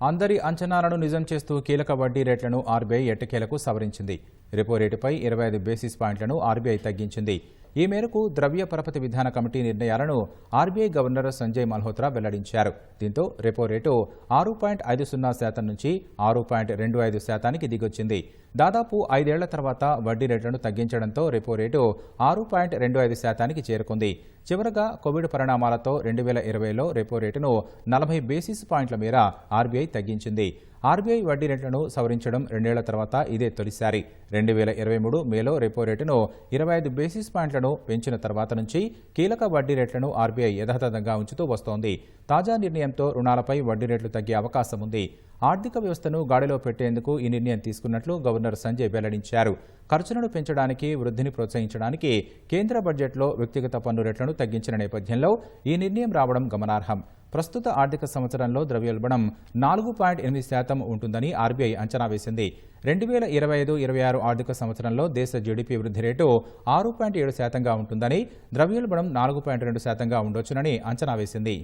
అందరి అంచనాలను నిజం చేస్తూ కీలక వడ్డీ రేట్లను ఆర్బీఐ ఎట్టకేలకు సవరించింది. రెపో రేటుపై 25 బేసిస్ పాయింట్లను ఆర్బీఐ తగ్గించింది. ఈ మేరకు ద్రవ్య పరపతి విధాన కమిటీ నిర్ణయాలను ఆర్బీఐ గవర్నర్ సంజయ్ మల్హోత్రా వెల్లడించారు. దీంతో రెపో రేటు 6.50% నుంచి 6.25%కి దిగొచ్చింది. దాదాపు 5 ఏళ్ల తర్వాత వడ్డీ రేట్లను తగ్గించడంతో రెపో రేటు 6.25%కి చేరుకుంది. చివరగా కోవిడ్ పరిణామాలతో 2020లో రెపో రేటును 40 బేసిస్ పాయింట్ల మేర ఆర్బీఐ తగ్గించింది. ఆర్బీఐ వడ్డీ రేట్లను సవరించడం 2 ఏళ్ల తర్వాత ఇదే తొలిసారి. 2023 మేలో రెపో రేటును 25 బేసిస్ పాయింట్లను పెంచిన తర్వాత నుంచి కీలక వడ్డీ రేట్లను ఆర్బీఐ యథాతథంగా ఉంచుతూ వస్తోంది. తాజా నిర్ణయంతో రుణాలపై వడ్డీ రేట్లు తగ్గే అవకాశం ఉంది. ఆర్థిక వ్యవస్థను గాడిలో పెట్టేందుకు ఈ నిర్ణయం తీసుకున్నట్లు గవర్నర్ సంజయ్ వెల్లడించారు. ఖర్చులను పెంచడానికి, వృద్ధిని ప్రోత్సహించడానికి కేంద్ర బడ్జెట్లో వ్యక్తిగత పన్ను రేట్లను తగ్గించిన నేపథ్యంలో ఈ నిర్ణయం రావడం గమనార్హం. ప్రస్తుత ఆర్థిక సంవత్సరంలో ద్రవ్యోల్బణం 4.8% ఉంటుందని ఆర్బీఐ అంచనా వేసింది. 2025-26 ఆర్థిక సంవత్సరంలో దేశ జీడీపీ వృద్ధి రేటు 6.7%గా ఉంటుందని, ద్రవ్యోల్బణం 4.2%గా ఉండొచ్చునని అంచనా వేసింది.